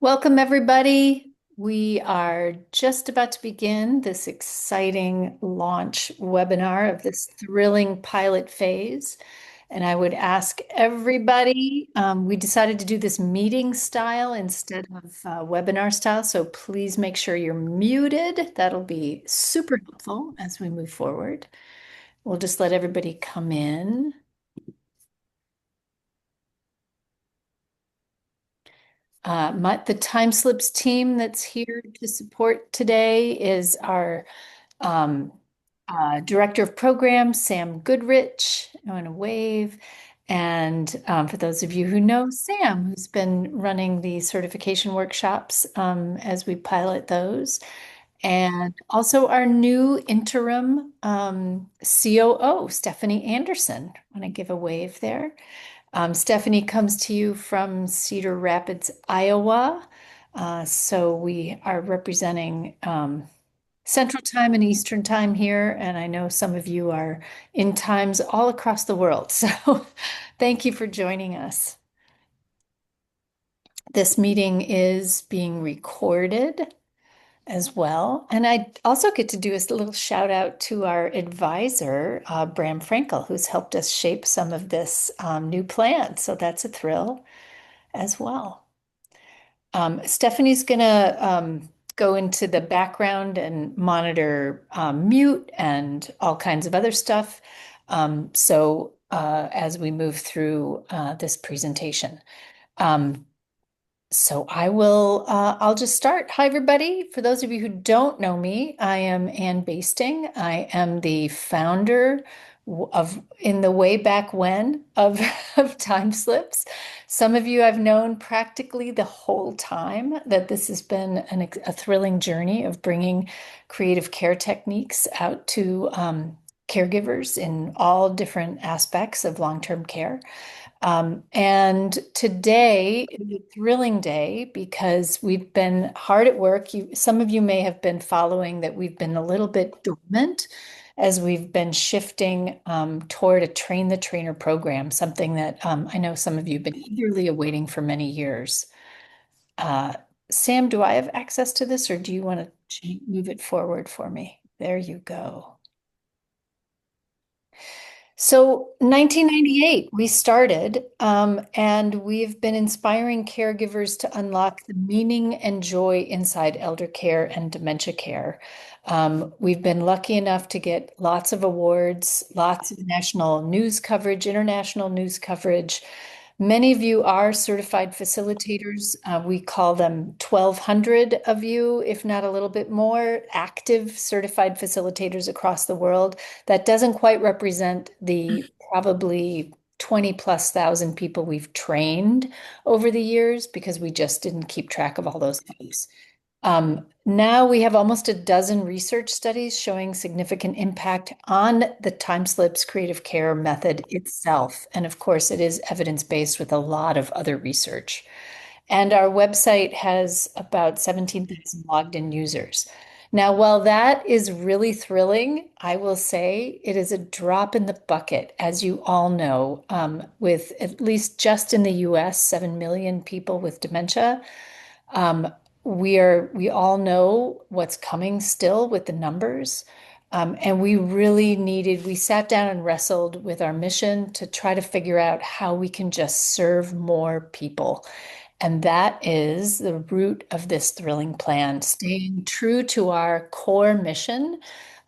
Welcome, everybody. We are just about to begin this exciting launch webinar of this thrilling pilot phase. And I would ask everybody, we decided to do this meeting style instead of webinar style. So please make sure you're muted. That'll be super helpful as we move forward. We'll just let everybody come in. The TimeSlips team that's here to support today is our um, Director of Programs, Sam Goodrich. I want to wave. And for those of you who know Sam, who's been running the certification workshops as we pilot those. And also our new interim COO, Stephanie Anderson. I want to give a wave there. Stephanie comes to you from Cedar Rapids, Iowa. So we are representing Central Time and Eastern Time here, and I know some of you are in times all across the world. So thank you for joining us. This meeting is being recorded as well. And I also get to do a little shout out to our advisor, Bram Frankel, who's helped us shape some of this new plan. So that's a thrill as well. Stephanie's going to go into the background and monitor mute and all kinds of other stuff. As we move through this presentation. Um, I'll just start. Hi, everybody. For those of you who don't know me, I am Ann Basting. I am the founder of, in the way back when, of, of TimeSlips. Some of you I've known practically the whole time that this has been a thrilling journey of bringing creative care techniques out to caregivers in all different aspects of long-term care. And today is a thrilling day because we've been hard at work. Some of you may have been following that we've been a little bit dormant as we've been shifting toward a train the trainer program, something that I know some of you have been eagerly awaiting for many years. Uh, Sam, do I have access to this or do you want to move it forward for me? There you go. So 1998, we started, and we've been inspiring caregivers to unlock the meaning and joy inside elder care and dementia care. We've been lucky enough to get lots of awards, lots of national news coverage, international news coverage. Many of you are certified facilitators. We call them 1,200 of you, if not a little bit more, active certified facilitators across the world. That doesn't quite represent the probably 20 plus thousand people we've trained over the years because we just didn't keep track of all those folks. Now we have almost a dozen research studies showing significant impact on the TimeSlips creative care method itself. And of course, it is evidence-based with a lot of other research. And our website has about 17,000 logged in users. Now, while that is really thrilling, I will say it is a drop in the bucket, as you all know, with at least just in the US, 7 million people with dementia. Um, we all know what's coming still with the numbers. And we sat down and wrestled with our mission to try to figure out how we can just serve more people. And that is the root of this thrilling plan, staying true to our core mission,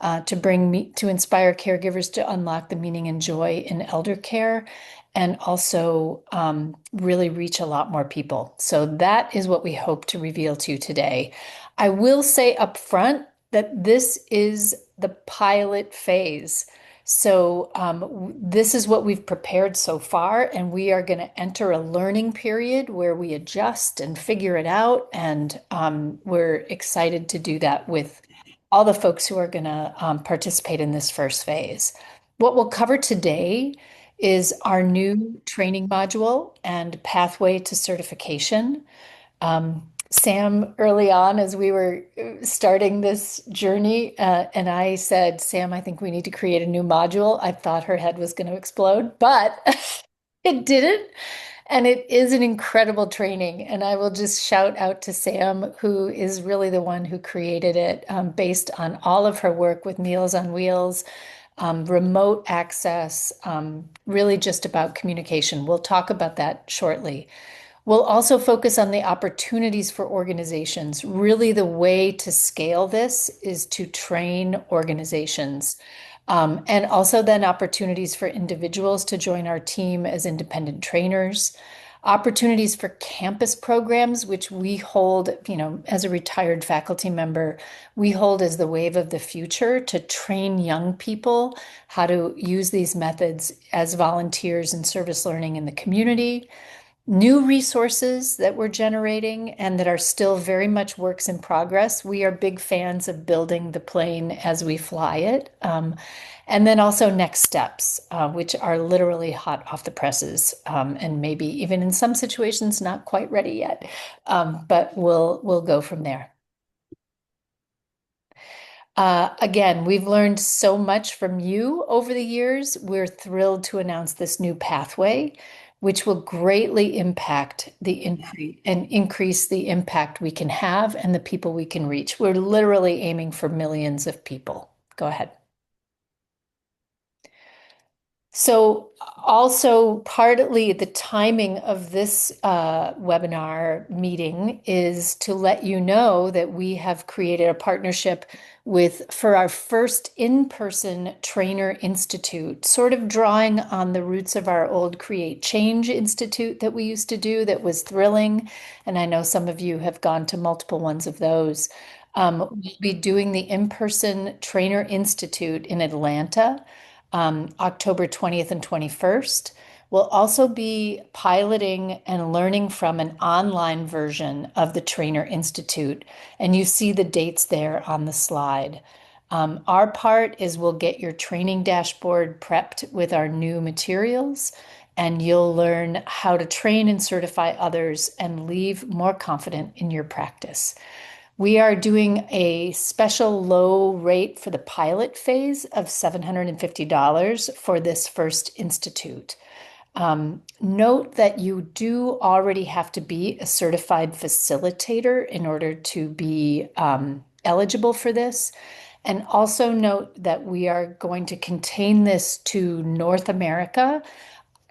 to inspire caregivers to unlock the meaning and joy in elder care and also really reach a lot more people. So that is what we hope to reveal to you today. I will say up front that this is the pilot phase. So this is what we've prepared so far, and we are going to enter a learning period where we adjust and figure it out. And we're excited to do that with all the folks who are going to participate in this first phase. What we'll cover today is our new training module and pathway to certification. Sam, early on, as we were starting this journey, and I said, Sam, I think we need to create a new module. I thought her head was going to explode, but it didn't. And it is an incredible training. And I will just shout out to Sam, who is really the one who created it, based on all of her work with Meals on Wheels, remote access, really just about communication. We'll talk about that shortly. We'll also focus on the opportunities for organizations. Really, the way to scale this is to train organizations. And also then opportunities for individuals to join our team as independent trainers. Opportunities for campus programs, which we hold, as a retired faculty member, we hold as the wave of the future to train young people how to use these methods as volunteers in service learning in the community. New resources that we're generating and that are still very much works in progress. We are big fans of building the plane as we fly it. And then also next steps, which are literally hot off the presses, and maybe even in some situations not quite ready yet. But we'll go from there. Again, we've learned so much from you over the years. We're thrilled to announce this new pathway, which will greatly impact the increase and increase the impact we can have and the people we can reach. We're literally aiming for millions of people. Go ahead. So also partly the timing of this webinar meeting is to let you know that we have created a partnership for our first in-person trainer institute, sort of drawing on the roots of our old Create Change Institute that we used to do that was thrilling. And I know some of you have gone to multiple ones of those. We'll be doing the in-person trainer institute in Atlanta, October 20th and 21st. We'll also be piloting and learning from an online version of the Trainer Institute, and you see the dates there on the slide. Our part is we'll get your training dashboard prepped with our new materials, and you'll learn how to train and certify others and leave more confident in your practice. We are doing a special low rate for the pilot phase of $750 for this first institute. Note that you do already have to be a certified facilitator in order to be eligible for this. And also note that we are going to contain this to North America,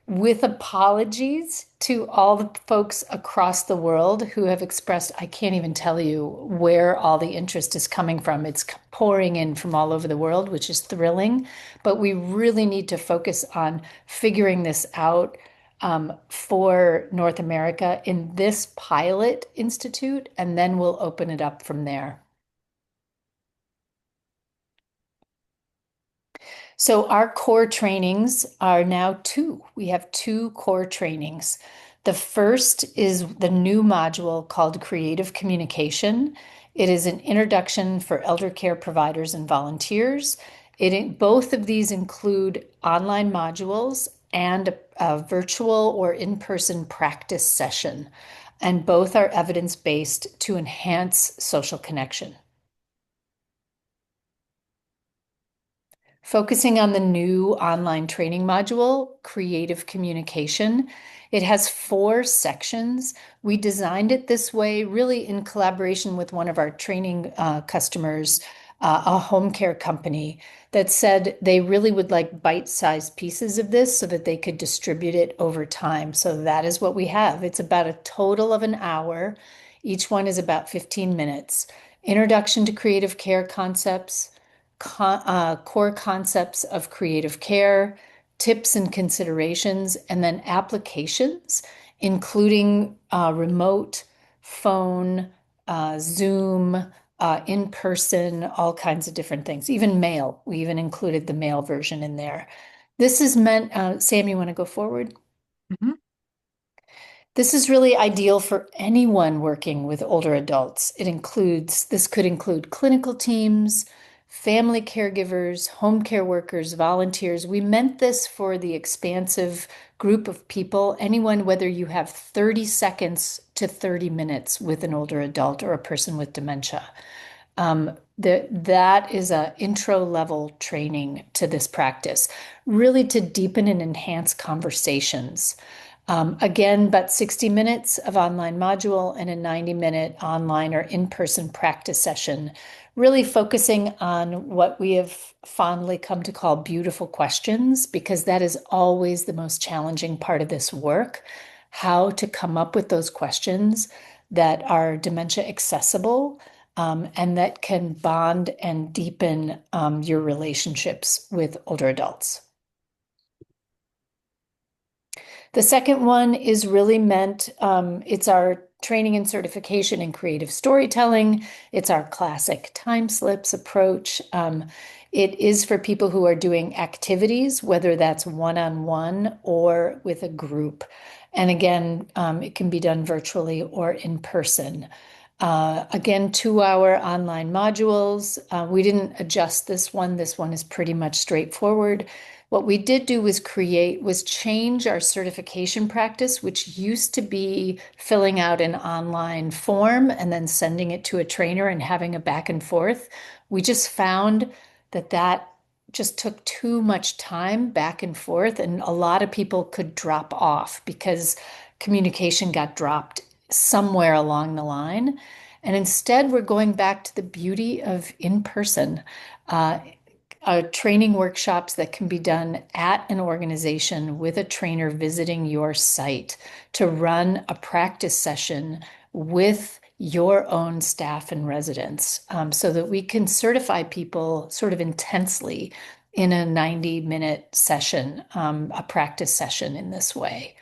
with apologies to all the folks across the world who have expressed, I can't even tell you where all the interest is coming from. It's pouring in from all over the world, which is thrilling, but we really need to focus on figuring this out, for North America in this pilot institute, and then we'll open it up from there. So our core trainings are now two. We have two core trainings. The first is the new module called Creative Communication. It is an introduction for elder care providers and volunteers. Both of these include online modules and a virtual or in-person practice session, and both are evidence-based to enhance social connection. Focusing on the new online training module, Creative Communication. It has 4 sections. We designed it this way, really in collaboration with one of our training customers, a home care company, that said they really would like bite-sized pieces of this so that they could distribute it over time. So that is what we have. It's about a total of an hour. Each one is about 15 minutes. Introduction to creative care concepts, core concepts of creative care, tips and considerations, and then applications, including remote, phone, Zoom, in person, all kinds of different things, even mail. We even included the mail version in there. This is meant, Sam, you want to go forward? Mhm. This is really ideal for anyone working with older adults. This could include clinical teams, family caregivers, home care workers, volunteers. We meant this for the expansive group of people, anyone, whether you have 30 seconds to 30 minutes with an older adult or a person with dementia. That is an intro level training to this practice, really to deepen and enhance conversations. Again, about 60 minutes of online module and a 90-minute online or in-person practice session, really focusing on what we have fondly come to call beautiful questions, because that is always the most challenging part of this work, how to come up with those questions that are dementia accessible, and that can bond and deepen your relationships with older adults. The second one is really meant, it's our training and certification in creative storytelling. It's our classic time slips approach. It is for people who are doing activities, whether that's one-on-one or with a group. And again, it can be done virtually or in person. Again, 2-hour online modules. We didn't adjust this one. This one is pretty much straightforward. What we did do was change our certification practice, which used to be filling out an online form and then sending it to a trainer and having a back and forth. We just found that that just took too much time back and forth, and a lot of people could drop off because communication got dropped somewhere along the line. And instead, we're going back to the beauty of in-person. Uh, Training workshops that can be done at an organization with a trainer visiting your site to run a practice session with your own staff and residents, so that we can certify people sort of intensely in a 90-minute session, a practice session in this way.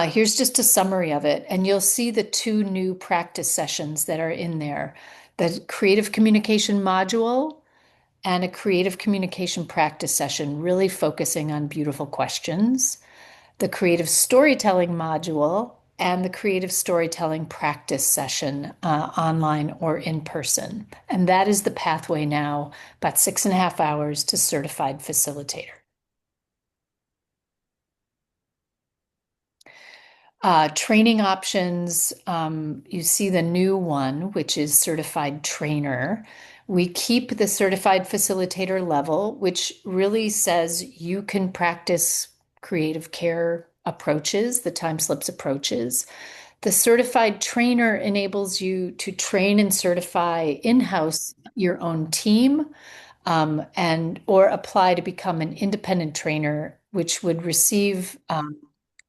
Here's just a summary of it, and you'll see the two new practice sessions that are in there. The creative communication module and a creative communication practice session, really focusing on beautiful questions. The creative storytelling module and the creative storytelling practice session, online or in person. And that is the pathway now, about 6.5 hours to certified facilitator. Training options, you see the new one, which is certified trainer. We keep the certified facilitator level, which really says you can practice creative care approaches, the time slips approaches. The certified trainer enables you to train and certify in-house your own team, and or apply to become an independent trainer, which would receive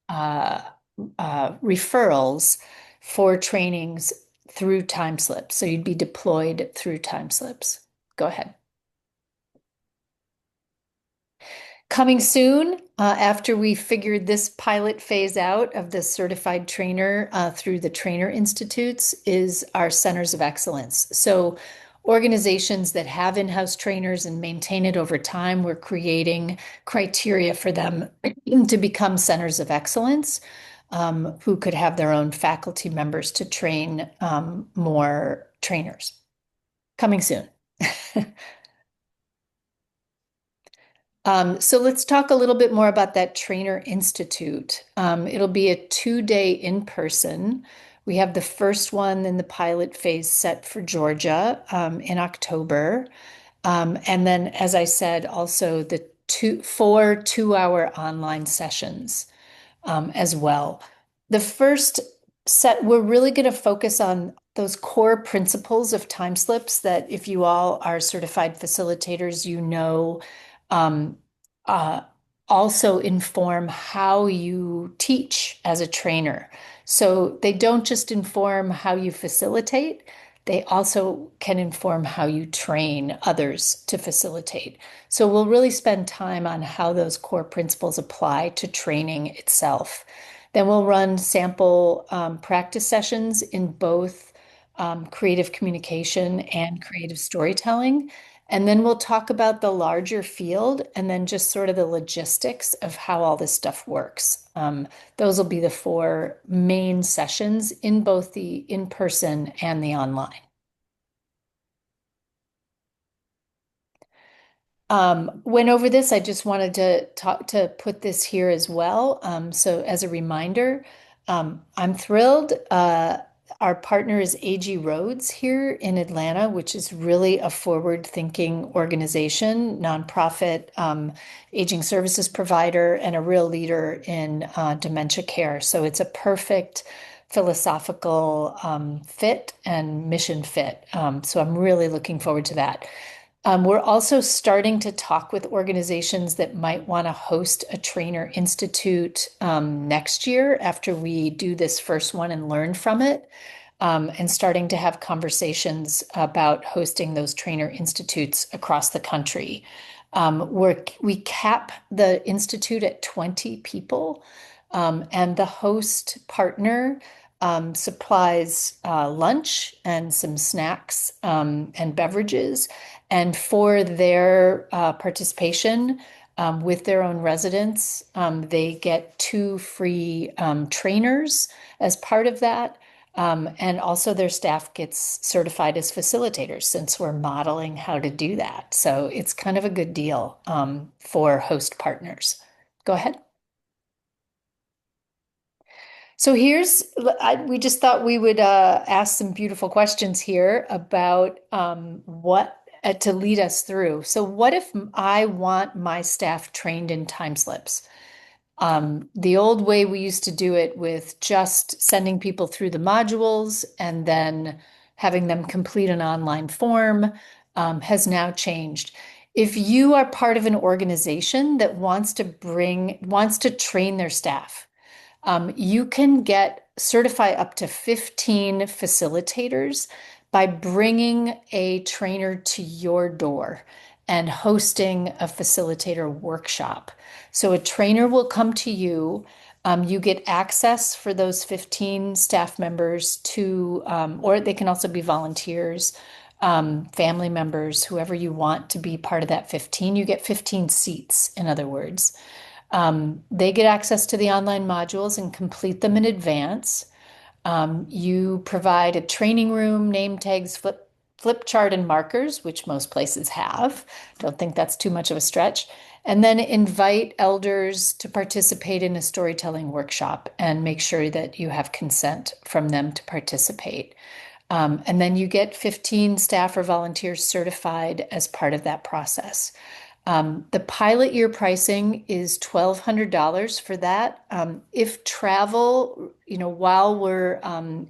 uh, referrals for trainings through TimeSlips. So you'd be deployed through TimeSlips. Go ahead. Coming soon, after we figured this pilot phase out of the certified trainer through the trainer institutes, is our centers of excellence. So organizations that have in-house trainers and maintain it over time, we're creating criteria for them to become centers of excellence, who could have their own faculty members to train more trainers. Coming soon. So let's talk a little bit more about that Trainer Institute. It'll be a 2-day in-person. We have the first one in the pilot phase set for Georgia in October. And then, as I said, also the 4 2-hour online sessions as well. The first set, we're really going to focus on those core principles of time slips that if you all are certified facilitators, you know, um, uh, also inform how you teach as a trainer. So they don't just inform how you facilitate, they also can inform how you train others to facilitate. So we'll really spend time on how those core principles apply to training itself. Then we'll run sample practice sessions in both creative communication and creative storytelling. And then we'll talk about the larger field and then just sort of the logistics of how all this stuff works. Those will be the 4 main sessions in both the in-person and the online. Went over this, I just wanted to put this here as well. So as a reminder, I'm thrilled. Our partner is AG Rhodes here in Atlanta, which is really a forward-thinking organization, nonprofit, aging services provider, and a real leader in dementia care. So it's a perfect philosophical fit and mission fit. So I'm really looking forward to that. We're also starting to talk with organizations that might want to host a trainer institute next year after we do this first one and learn from it, and starting to have conversations about hosting those trainer institutes across the country. We cap the institute at 20 people, and the host partner supplies lunch and some snacks and beverages. And for their participation with their own residents, they get two free trainers as part of that. And also their staff gets certified as facilitators since we're modeling how to do that. So it's kind of a good deal for host partners. Go ahead. So we just thought we would ask some beautiful questions here about what to lead us through. So, what if I want my staff trained in time slips? The old way we used to do it with just sending people through the modules and then having them complete an online form has now changed. If you are part of an organization that wants to train their staff, you can get certify up to 15 facilitators by bringing a trainer to your door and hosting a facilitator workshop. So a trainer will come to you. You get access for those 15 staff members or they can also be volunteers, family members, whoever you want to be part of that 15. You get 15 seats, in other words. They get access to the online modules and complete them in advance. You provide a training room, name tags, flip chart, and markers, which most places have. Don't think that's too much of a stretch. And then invite elders to participate in a storytelling workshop and make sure that you have consent from them to participate. And then you get 15 staff or volunteers certified as part of that process. The pilot year pricing is $1,200 for that. If travel, while we're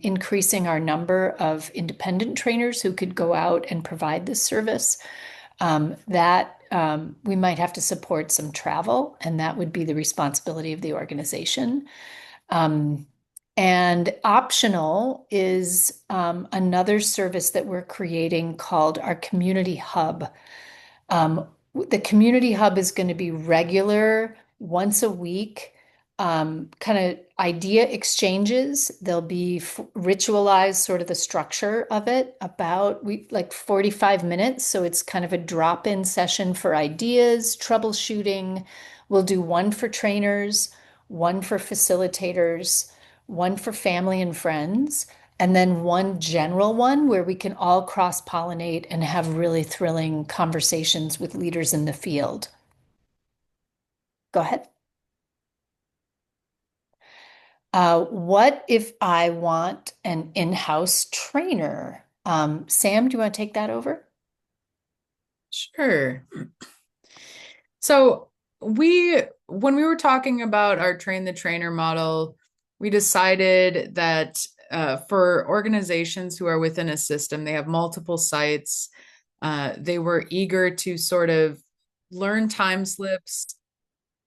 increasing our number of independent trainers who could go out and provide this service, that we might have to support some travel, and that would be the responsibility of the organization. And optional is another service that we're creating called our Community Hub. Um, the community hub is going to be regular, once a week, kind of idea exchanges. There'll be ritualized sort of the structure of it about we like 45 minutes. So it's kind of a drop-in session for ideas, troubleshooting. We'll do one for trainers, one for facilitators, one for family and friends, and then one general one where we can all cross-pollinate and have really thrilling conversations with leaders in the field. Go ahead. What if I want an in-house trainer? Sam, do you want to take that over? Sure. So when we were talking about our train the trainer model, we decided that for organizations who are within a system, they have multiple sites. They were eager to sort of learn time slips.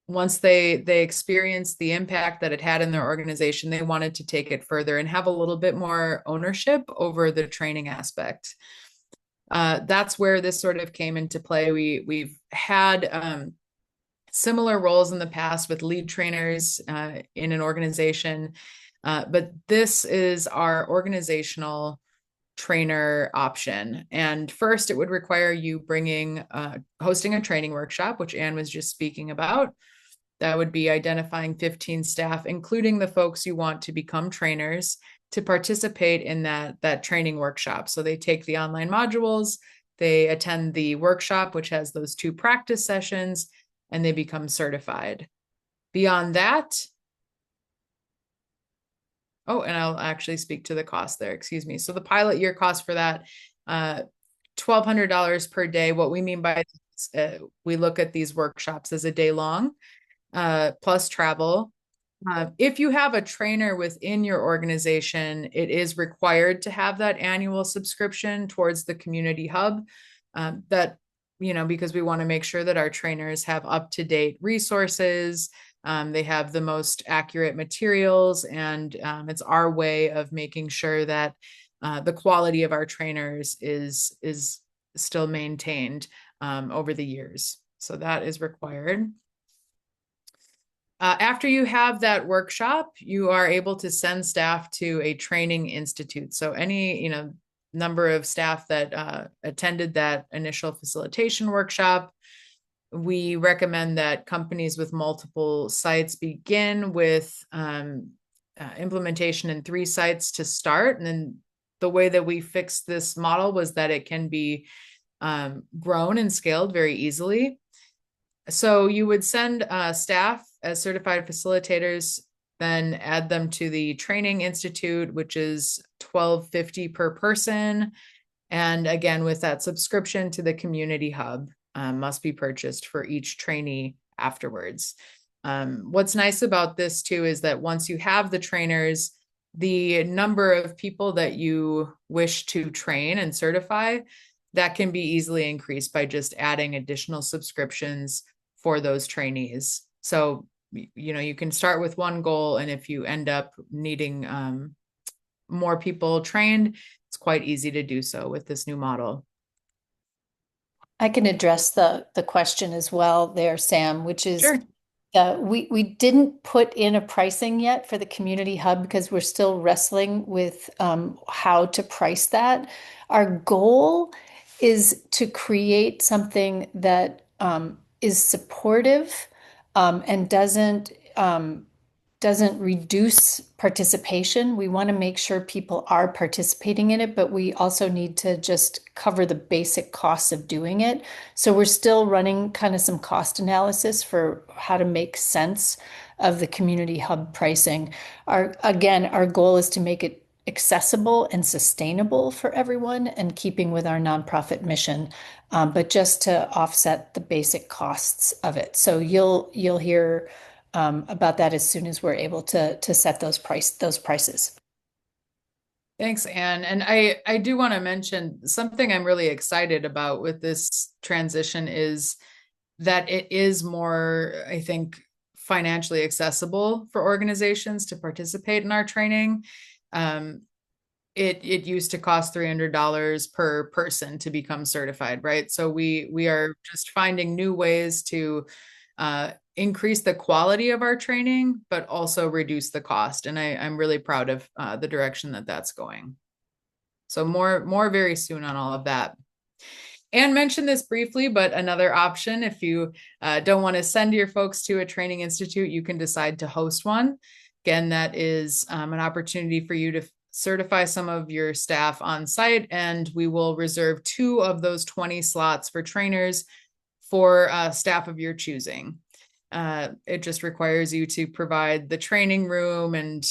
Once they experienced the impact that it had in their organization, they wanted to take it further and have a little bit more ownership over the training aspect. That's where this sort of came into play. We've had similar roles in the past with lead trainers in an organization, but this is our organizational trainer option. And first, it would require you hosting a training workshop, which Anne was just speaking about. That would be identifying 15 staff, including the folks you want to become trainers, to participate in that training workshop. So they take the online modules, they attend the workshop, which has those 2 practice sessions, and they become certified. Beyond that, Oh, and I'll actually speak to the cost there. Excuse me. So the pilot year cost for that, $1,200 per day. What we mean by this, we look at these workshops as a day long, plus travel. If you have a trainer within your organization, it is required to have that annual subscription towards the community hub. That, because we want to make sure that our trainers have up-to-date resources, they have the most accurate materials, and it's our way of making sure that the quality of our trainers is still maintained over the years. So that is required. After you have that workshop, you are able to send staff to a training institute. So any, number of staff that attended that initial facilitation workshop, we recommend that companies with multiple sites begin with implementation in 3 sites to start. And then the way that we fixed this model was that it can be grown and scaled very easily. So you would send staff as certified facilitators, then add them to the training institute, which is $1,250 per person. And again, with that subscription to the community hub, must be purchased for each trainee afterwards. What's nice about this too is that once you have the trainers, the number of people that you wish to train and certify, that can be easily increased by just adding additional subscriptions for those trainees. So, you can start with one goal, and if you end up needing more people trained, it's quite easy to do so with this new model. I can address the question as well there, Sam, which is Sure. we didn't put in a pricing yet for the community hub because we're still wrestling with how to price that. Our goal is to create something that is supportive and doesn't reduce participation. We want to make sure people are participating in it, but we also need to just cover the basic costs of doing it. So we're still running kind of some cost analysis for how to make sense of the community hub pricing. Our goal is to make it accessible and sustainable for everyone and keeping with our nonprofit mission, but just to offset the basic costs of it. So you'll hear about that as soon as we're able to set those prices. Thanks, Anne. And I do want to mention something I'm really excited about with this transition is that it is more, I think, financially accessible for organizations to participate in our training. Um, it used to cost $300 per person to become certified, right? So we are just finding new ways to increase the quality of our training, but also reduce the cost. And I'm really proud of the direction that that's going. So more very soon on all of that. And mentioned this briefly, but another option, if you don't want to send your folks to a training institute, you can decide to host one. Again, that is an opportunity for you to certify some of your staff on site, and we will reserve 2 of those 20 slots for trainers for staff of your choosing. It just requires you to provide the training room and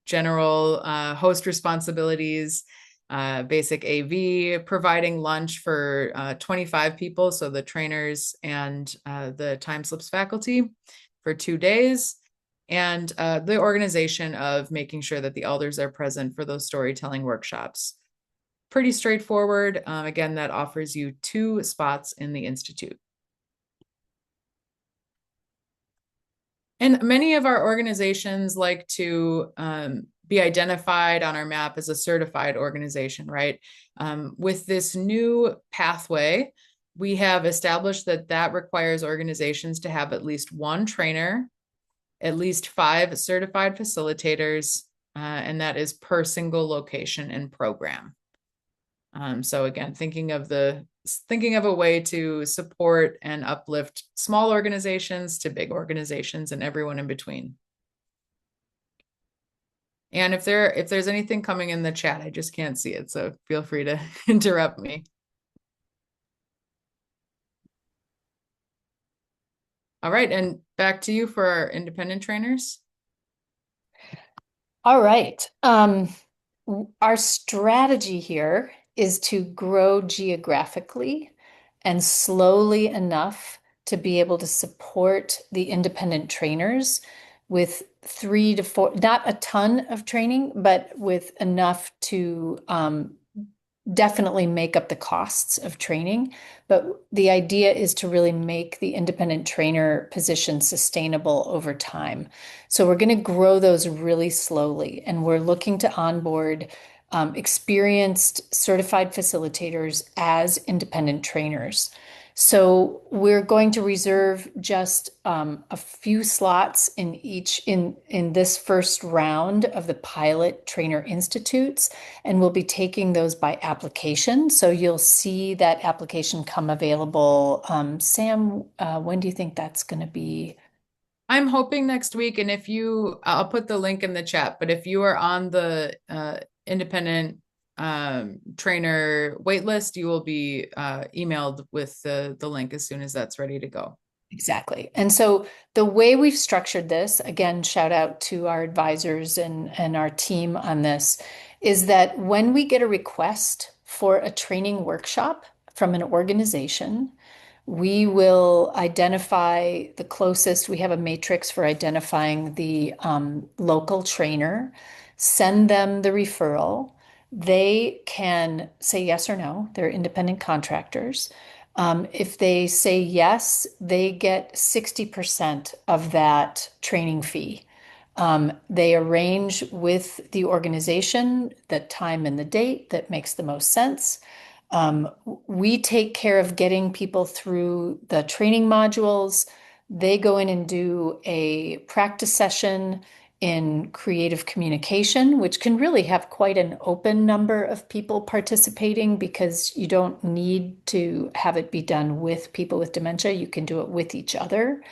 general host responsibilities, basic AV, providing lunch for 25 people, so the trainers and the TimeSlips faculty for 2 days, and the organization of making sure that the elders are present for those storytelling workshops. Pretty straightforward. Again, that offers you 2 spots in the Institute. And many of our organizations like to be identified on our map as a certified organization, right? With this new pathway, we have established that that requires organizations to have at least 1 trainer, at least 5 certified facilitators, and that is per single location and program. So again, thinking of a way to support and uplift small organizations to big organizations and everyone in between. And if there's anything coming in the chat, I just can't see it, so feel free to interrupt me. All right, and back to you for our independent trainers. All right. Our strategy here is to grow geographically and slowly enough to be able to support the independent trainers with 3 to 4, not a ton of training, but with enough to definitely make up the costs of training. But the idea is to really make the independent trainer position sustainable over time. So we're going to grow those really slowly, and we're looking to onboard experienced certified facilitators as independent trainers. So we're going to reserve just a few slots in this first round of the pilot trainer institutes, and we'll be taking those by application. So you'll see that application come available. Sam, when do you think that's going to be? I'm hoping next week, and if you, I'll put the link in the chat, but if you are on the independent trainer waitlist, you will be emailed with the link as soon as that's ready to go. Exactly. And so the way we've structured this, again, shout out to our advisors and our team on this, is that when we get a request for a training workshop from an organization, we will identify the closest. We have a matrix for identifying the local trainer, send them the referral. They can say yes or no. They're independent contractors. If they say yes, they get 60% of that training fee. They arrange with the organization the time and the date that makes the most sense. Um, we take care of getting people through the training modules. They go in and do a practice session in creative communication, which can really have quite an open number of people participating because you don't need to have it be done with people with dementia. You can do it with each other.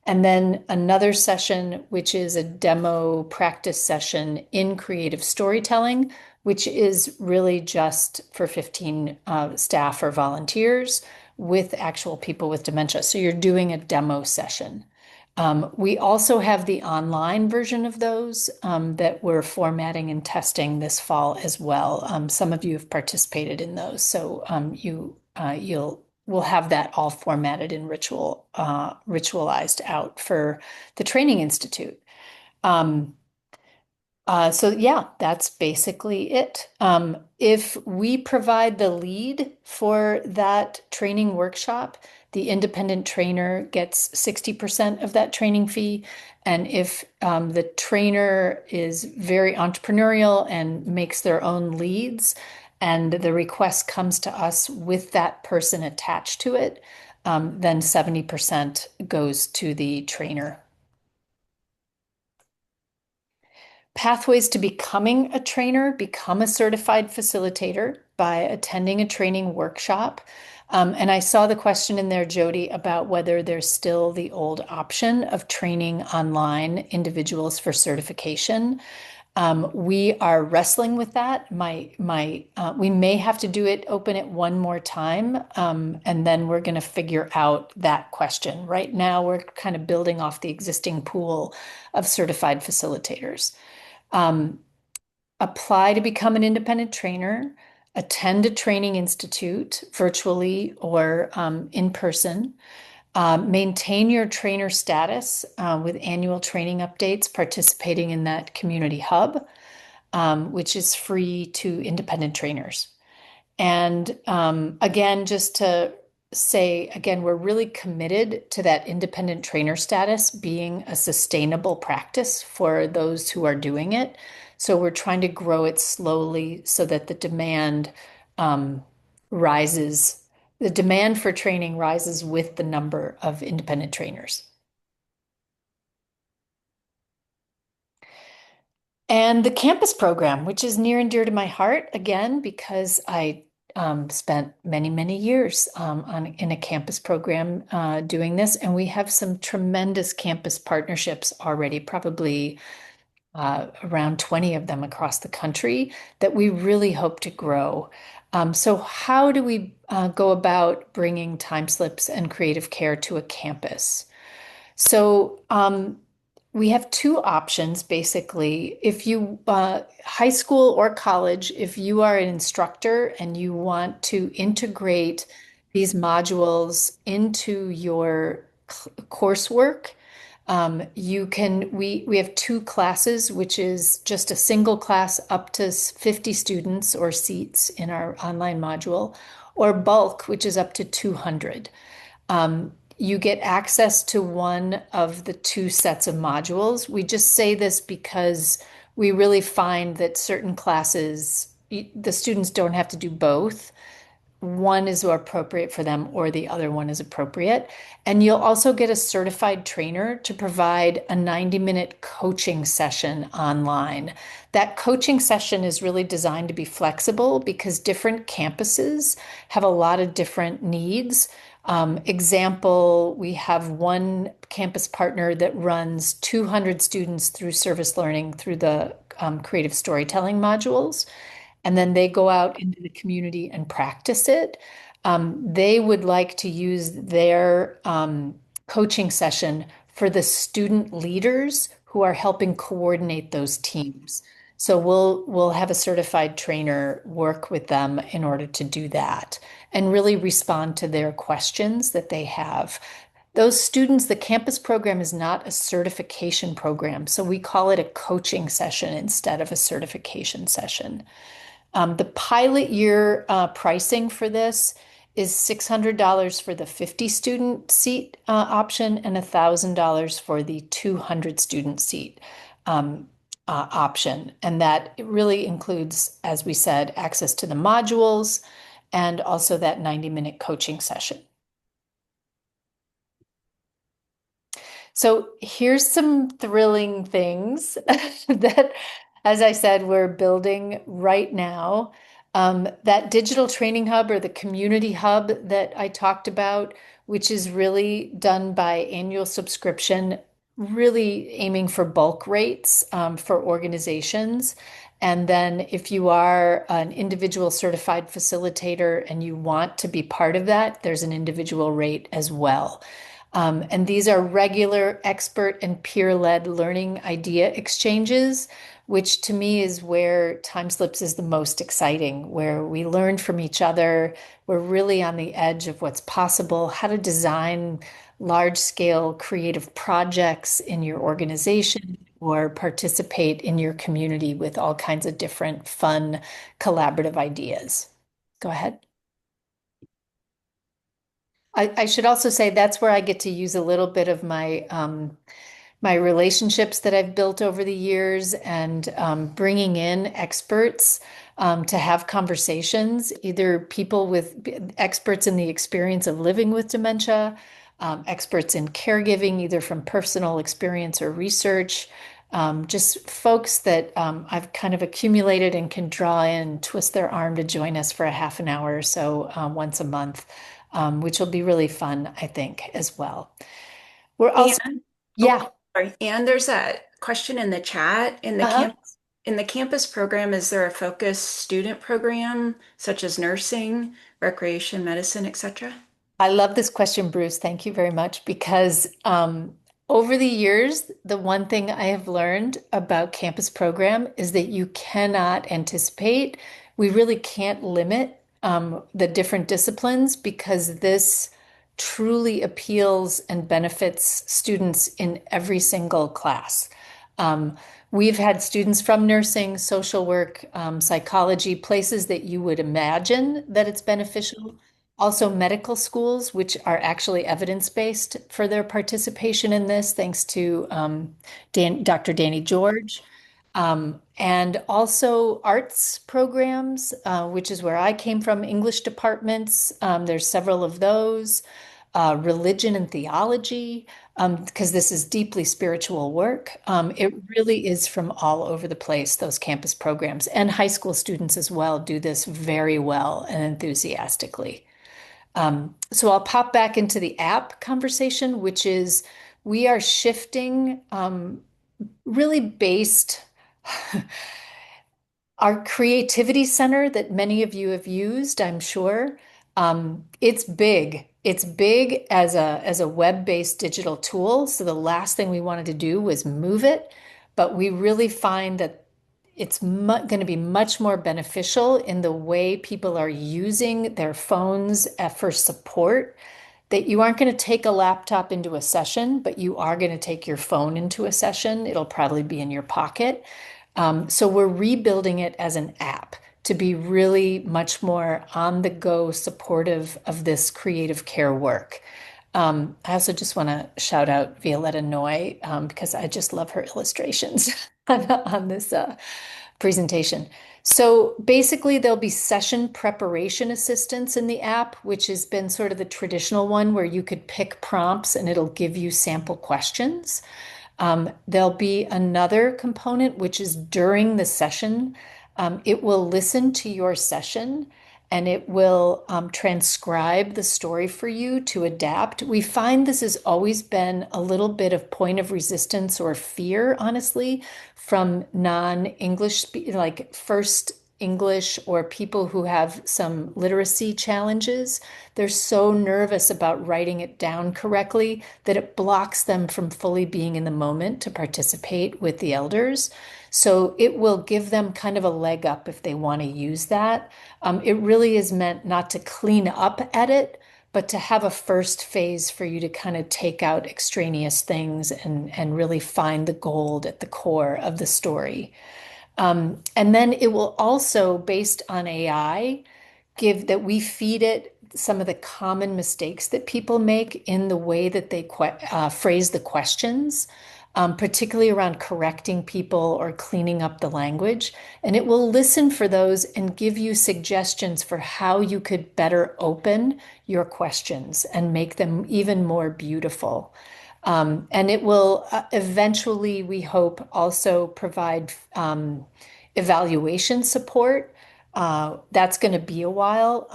And then another session, which is a demo practice session in creative storytelling, which is really just for 15 staff or volunteers with actual people with dementia. So you're doing a demo session. We also have the online version of those that we're formatting and testing this fall as well. Some of you have participated in those, so we'll have that all formatted and ritualized out for the Training Institute. Um, so yeah, that's basically it. If we provide the lead for that training workshop, the independent trainer gets 60% of that training fee. And if the trainer is very entrepreneurial and makes their own leads, and the request comes to us with that person attached to it, then 70% goes to the trainer. Pathways to becoming a trainer, become a certified facilitator by attending a training workshop. And I saw the question in there, Jody, about whether there's still the old option of training online individuals for certification. We are wrestling with that. We may have to do it, open it one more time, and then we're going to figure out that question. Right now, we're kind of building off the existing pool of certified facilitators. Um, Apply to become an independent trainer, attend a training institute virtually or in person. Maintain your trainer status with annual training updates, participating in that community hub, which is free to independent trainers. And again, just to say, again, we're really committed to that independent trainer status being a sustainable practice for those who are doing it. So we're trying to grow it slowly so that the demand um, rises. The demand for training rises with the number of independent trainers. And the campus program, which is near and dear to my heart, again, because I spent many, many years in a campus program doing this. And we have some tremendous campus partnerships already, probably around 20 of them across the country that we really hope to grow. So how do we go about bringing time slips and creative care to a campus? So We have two options basically. If you, high school or college, if you are an instructor and you want to integrate these modules into your coursework, you can, we have two classes, which is just a single class up to 50 students or seats in our online module, or bulk, which is up to 200. You get access to one of the two sets of modules. We just say this because we really find that certain classes, the students don't have to do both. One is appropriate for them or the other one is appropriate. And you'll also get a certified trainer to provide a 90-minute coaching session online. That coaching session is really designed to be flexible because different campuses have a lot of different needs. Example, we have one campus partner that runs 200 students through service learning through the creative storytelling modules, and then they go out into the community and practice it. They would like to use their coaching session for the student leaders who are helping coordinate those teams. So we'll have a certified trainer work with them in order to do that and really respond to their questions that they have. Those students, the campus program is not a certification program, so we call it a coaching session instead of a certification session. The pilot year pricing for this is $600 for the 50 student seat option and $1,000 for the 200 student seat option. And that really includes, as we said, access to the modules and also that 90-minute coaching session. So here's some thrilling things that, as I said, we're building right now. That digital training hub or the community hub that I talked about, which is really done by annual subscription, really aiming for bulk rates for organizations. And then if you are an individual certified facilitator and you want to be part of that, there's an individual rate as well. And these are regular expert and peer-led learning idea exchanges, which to me is where TimeSlips is the most exciting, where we learn from each other. We're really on the edge of what's possible, how to design large-scale creative projects in your organization or participate in your community with all kinds of different fun collaborative ideas. Go ahead. I should also say that's where I get to use a little bit of my relationships that I've built over the years and bringing in experts to have conversations, either people with experts in the experience of living with dementia, experts in caregiving, either from personal experience or research, just folks that I've kind of accumulated and can draw in, twist their arm to join us for a half an hour or so once a month, which will be really fun, I think, as well. We're also, And oh, yeah. sorry. And there's a question in the chat. Uh-huh. In the campus program, is there a focused student program such as nursing, recreation, medicine, etc.? I love this question, Bruce. Thank you very much. Because over the years, the one thing I have learned about campus program is that you cannot anticipate, we really can't limit the different disciplines because this truly appeals and benefits students in every single class. Um, we've had students from nursing, social work, psychology, places that you would imagine that it's beneficial. Also, medical schools, which are actually evidence-based for their participation in this, thanks to Dr. Danny George. And also arts programs, which is where I came from, English departments. There's several of those. Religion and theology, because this is deeply spiritual work. It really is from all over the place, those campus programs. And high school students as well do this very well and enthusiastically. So I'll pop back into the app conversation, which is we are shifting really based our creativity center that many of you have used, I'm sure. It's big. it's big as a web-based digital tool. So the last thing we wanted to do was move it, but we really find that it's going to be much more beneficial in the way people are using their phones for support. That you aren't going to take a laptop into a session, but you are going to take your phone into a session. It'll probably be in your pocket. So we're rebuilding it as an app to be really much more on the go supportive of this creative care work. I also just want to shout out Violetta Noy because I just love her illustrations on this presentation. So basically, there'll be session preparation assistance in the app, which has been sort of the traditional one where you could pick prompts and it'll give you sample questions. There'll be another component, which is during the session. It will listen to your session and it will transcribe the story for you to adapt. We find this has always been a little bit of point of resistance or fear, honestly, from non-English, like first English or people who have some literacy challenges. They're so nervous about writing it down correctly that it blocks them from fully being in the moment to participate with the elders. So it will give them kind of a leg up if they want to use that. It really is meant not to clean up at it, but to have a first phase for you to kind of take out extraneous things and really find the gold at the core of the story. And then it will also, based on AI, give that we feed it some of the common mistakes that people make in the way that they phrase the questions, particularly around correcting people or cleaning up the language. And it will listen for those and give you suggestions for how you could better open your questions and make them even more beautiful. And it will eventually, we hope, also provide evaluation support. That's going to be a while.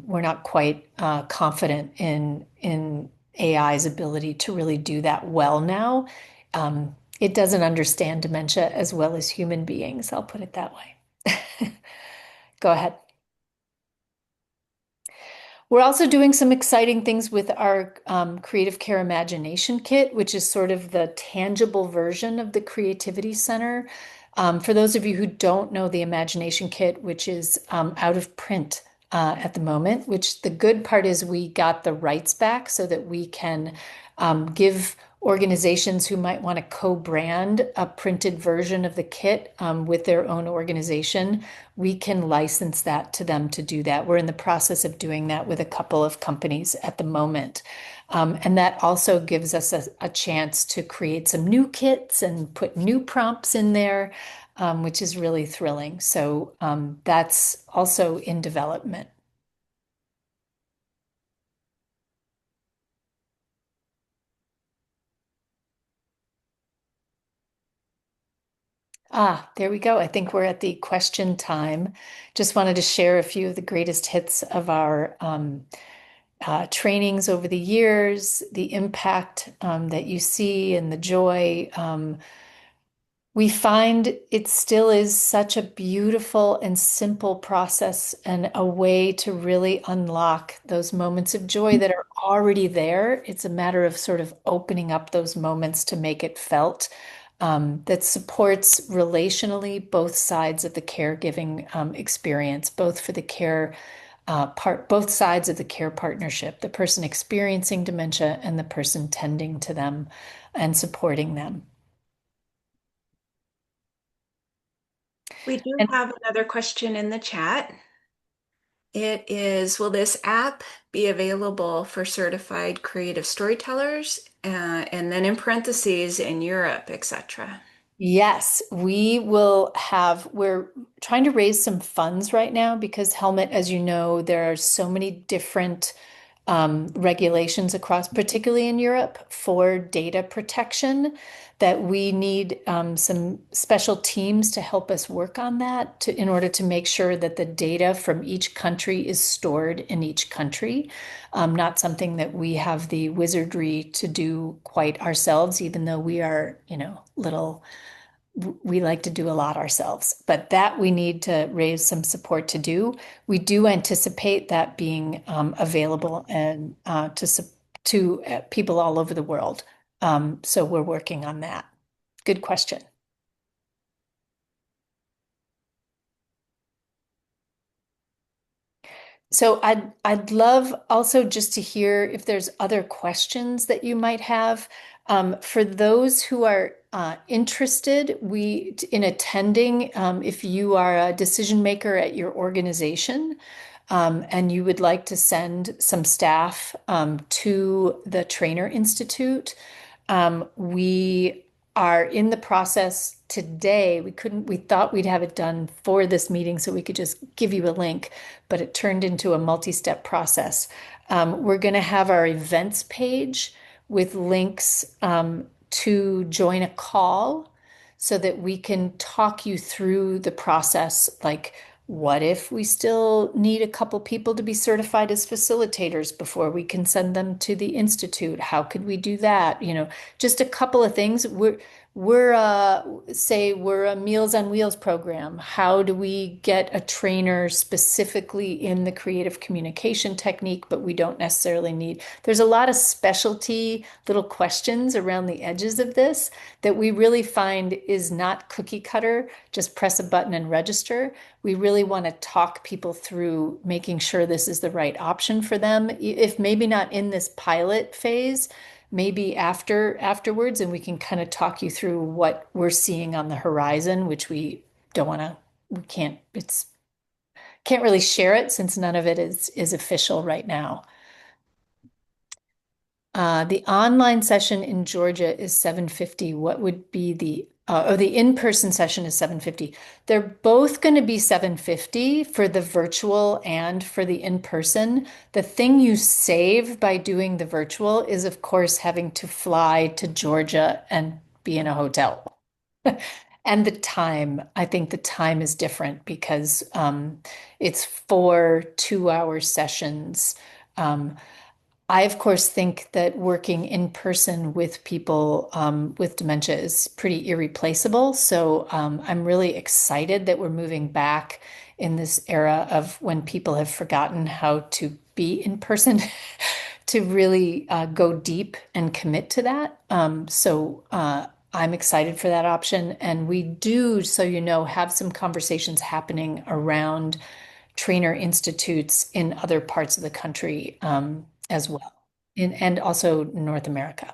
We're not quite confident in AI's ability to really do that well now. It doesn't understand dementia as well as human beings. I'll put it that way. Go ahead. We're also doing some exciting things with our Creative Care Imagination Kit, which is sort of the tangible version of the Creativity Center. For those of you who don't know the Imagination Kit, which is out of print at the moment, which the good part is we got the rights back so that we can give organizations who might want to co-brand a printed version of the kit with their own organization, we can license that to them to do that. We're in the process of doing that with a couple of companies at the moment. And that also gives us a chance to create some new kits and put new prompts in there, which is really thrilling. So that's also in development. Ah, there we go. I think we're at the question time. Just wanted to share a few of the greatest hits of our trainings over the years, the impact that you see and the joy. We find it still is such a beautiful and simple process and a way to really unlock those moments of joy that are already there. It's a matter of sort of opening up those moments to make it felt. That supports relationally both sides of the caregiving experience, both for the care both sides of the care partnership, the person experiencing dementia and the person tending to them and supporting them. We do And have another question in the chat. It is, will this app be available for certified creative storytellers? And then in parentheses, in Europe, etc. yes, we're trying to raise some funds right now because Helmet, as you know, there are so many different regulations across, particularly in Europe, for data protection, that we need some special teams to help us work on that in order to make sure that the data from each country is stored in each country. Not something that we have the wizardry to do quite ourselves, even though we are, little we like to do a lot ourselves, but that we need to raise some support to do. We do anticipate that being available and to people all over the world. So we're working on that. Good question. So I'd love also just to hear if there's other questions that you might have. For those who are interested, we in attending, if you are a decision maker at your organization, and you would like to send some staff to the Trainer Institute, we are in the process today. We thought we'd have it done for this meeting so we could just give you a link, but it turned into a multi-step process. We're going to have our events page with links to join a call so that we can talk you through the process. Like, what if we still need a couple people to be certified as facilitators before we can send them to the institute? How could we do that? Just a couple of things. Say we're a Meals on Wheels program. How do we get a trainer specifically in the creative communication technique, but we don't necessarily need. There's a lot of specialty little questions around the edges of this that we really find is not cookie cutter, just press a button and register. We really want to talk people through making sure this is the right option for them. If maybe not in this pilot phase, maybe afterwards, and we can kind of talk you through what we're seeing on the horizon, which we don't want to, we can't really share it since none of it is official right now. The online session in Georgia is 750. What would be the in-person session is 750. They're both going to be 750 for the virtual and for the in-person. The thing you save by doing the virtual is, of course, having to fly to Georgia and be in a hotel. And the time, I think the time is different because it's 4 2-hour sessions. I, of course, think that working in person with people with dementia is pretty irreplaceable. So I'm really excited that we're moving back in this era of when people have forgotten how to be in person to really go deep and commit to that. So I'm excited for that option. And we do, so you know, have some conversations happening around trainer institutes in other parts of the country as well, and also North America.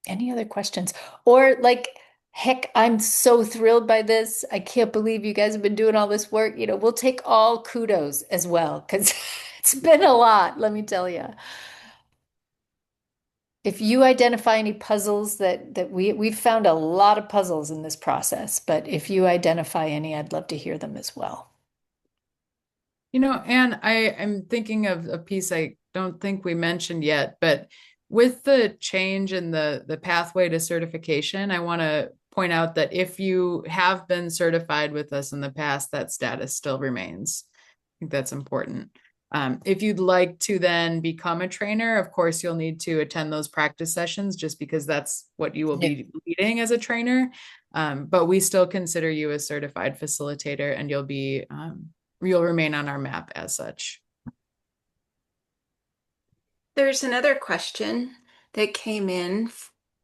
Any other questions? Or like, heck, I'm so thrilled by this. I can't believe you guys have been doing all this work. We'll take all kudos as well because it's been a lot, let me tell you. If you identify any puzzles that we've found a lot of puzzles in this process, but if you identify any, I'd love to hear them as well. And I'm thinking of a piece I don't think we mentioned yet, but with the change in the pathway to certification, I want to point out that if you have been certified with us in the past, that status still remains. I think that's important. If you'd like to then become a trainer, of course, you'll need to attend those practice sessions just because that's what you will be leading as a trainer. But we still consider you a certified facilitator and you'll remain on our map as such. There's another question that came in.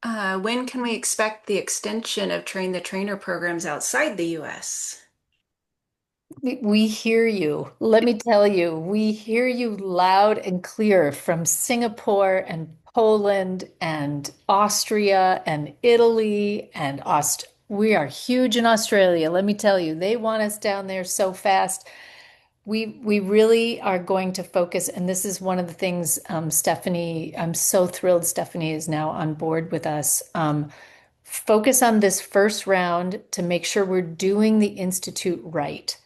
When can we expect the extension of Train the Trainer programs outside the US? We hear you. Let me tell you, we hear you loud and clear from Singapore and Poland and Austria and Italy and we are huge in Australia. Let me tell you, they want us down there so fast. We really are going to focus, and this is one of the things, Stephanie, I'm so thrilled Stephanie is now on board with us. Focus on this first round to make sure we're doing the institute right.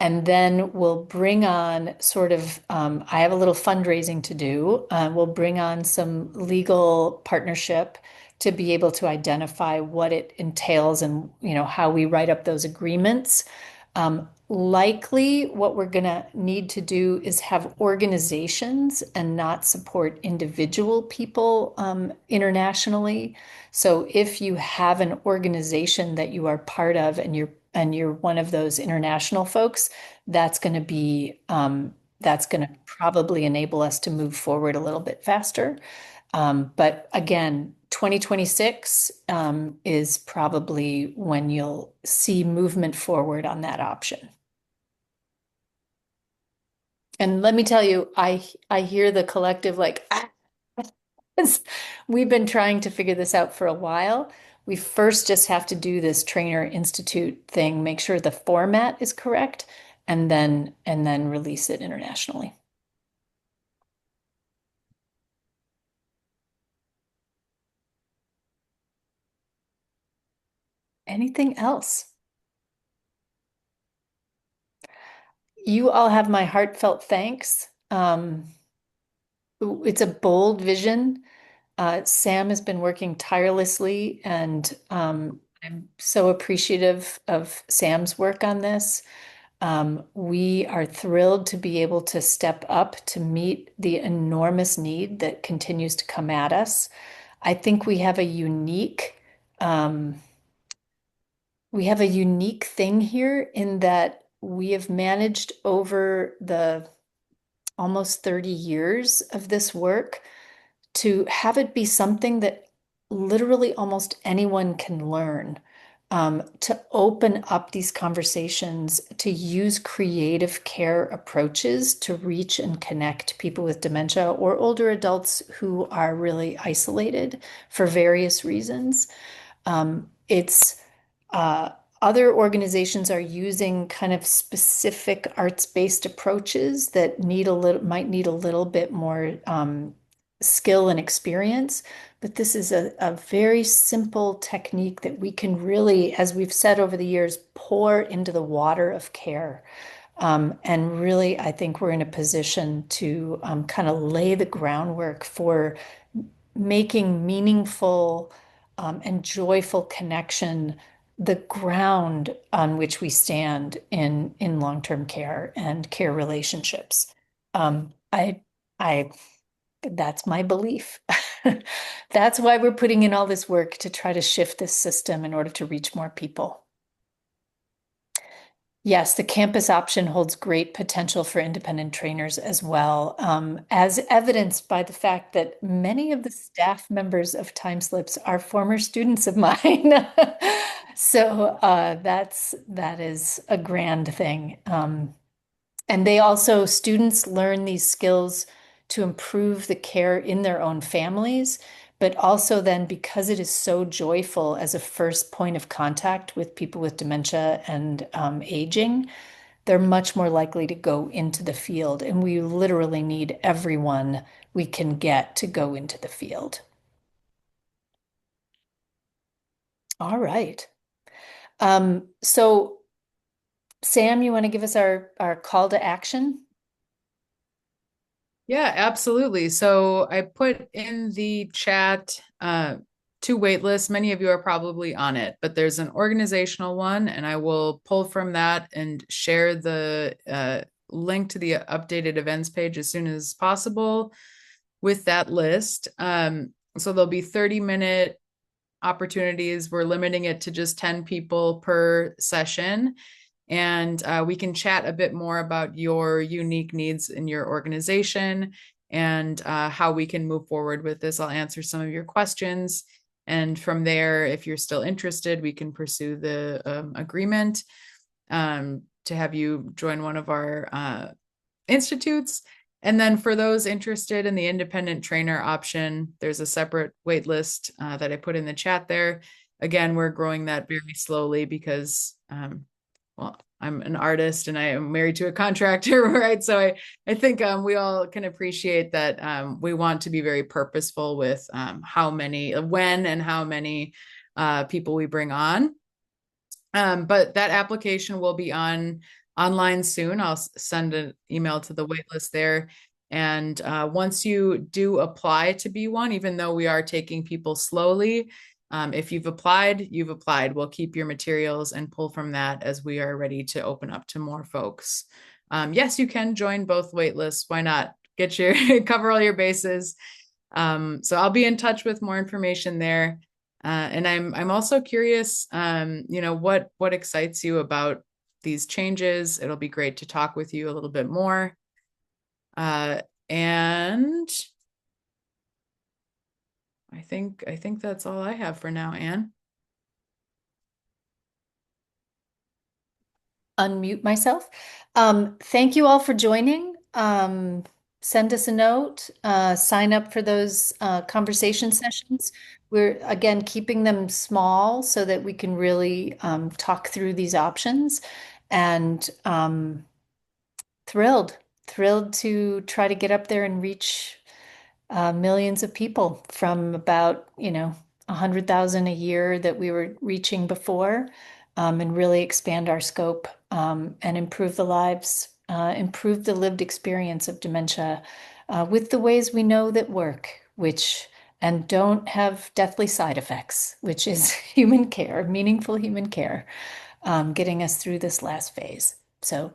And then we'll bring on I have a little fundraising to do. We'll bring on some legal partnership to be able to identify what it entails and, how we write up those agreements. Likely, what we're going to need to do is have organizations and not support individual people internationally. So if you have an organization that you are part of and you're one of those international folks, that's going to be that's going to probably enable us to move forward a little bit faster. But again, 2026 is probably when you'll see movement forward on that option. And let me tell you, I hear the collective like, ah, we've been trying to figure this out for a while. We first just have to do this trainer institute thing, make sure the format is correct, and then release it internationally. Anything else? You all have my heartfelt thanks. It's a bold vision. Sam has been working tirelessly, and I'm so appreciative of Sam's work on this. We are thrilled to be able to step up to meet the enormous need that continues to come at us. I think um, we have a unique thing here in that we have managed over the almost 30 years of this work to have it be something that literally almost anyone can learn, to open up these conversations, to use creative care approaches to reach and connect people with dementia or older adults who are really isolated for various reasons. It's other organizations are using kind of specific arts-based approaches that might need a little bit more skill and experience. But this is a very simple technique that we can really, as we've said over the years, pour into the water of care. And really, I think we're in a position to kind of lay the groundwork for making meaningful and joyful connection the ground on which we stand in long-term care and care relationships. Um, I I that's my belief. That's why we're putting in all this work to try to shift this system in order to reach more people. Yes, the campus option holds great potential for independent trainers as well, as evidenced by the fact that many of the staff members of TimeSlips are former students of mine. So that is a grand thing. And they also, students learn these skills to improve the care in their own families, but also then because it is so joyful as a first point of contact with people with dementia and aging, they're much more likely to go into the field. And we literally need everyone we can get to go into the field. All right. So Sam, you want to give us our call to action? Yeah, absolutely. So I put in the chat two wait lists. Many of you are probably on it, but there's an organizational one, and I will pull from that and share the link to the updated events page as soon as possible with that list. So there'll be 30-minute opportunities. We're limiting it to just 10 people per session. And we can chat a bit more about your unique needs in your organization and how we can move forward with this. I'll answer some of your questions. And from there, if you're still interested, we can pursue the agreement to have you join one of our institutes. And then for those interested in the independent trainer option, there's a separate wait list that I put in the chat there. Again, we're growing that very slowly because well, I'm an artist and I am married to a contractor, right? So I think we all can appreciate that we want to be very purposeful with how many, when and how many people we bring on. But that application will be online soon. I'll send an email to the waitlist there. And once you do apply to be one, even though we are taking people slowly, If you've applied, you've applied. We'll keep your materials and pull from that as we are ready to open up to more folks. Yes, you can join both waitlists. Why not? Get your cover all your bases. So I'll be in touch with more information there. And I'm also curious, what excites you about these changes. It'll be great to talk with you a little bit more. And I think that's all I have for now, Anne. Unmute myself. Thank you all for joining. Send us a note, sign up for those conversation sessions. We're again keeping them small so that we can really talk through these options and thrilled, thrilled to try to get up there and reach millions of people from about, 100,000 a year that we were reaching before, and really expand our scope, and improve the lives, improve the lived experience of dementia, with the ways we know that work, which and don't have deathly side effects, which is human care, meaningful human care, getting us through this last phase. So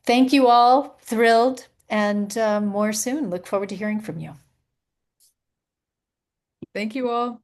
thank you all, thrilled, and more soon. Look forward to hearing from you. Thank you all.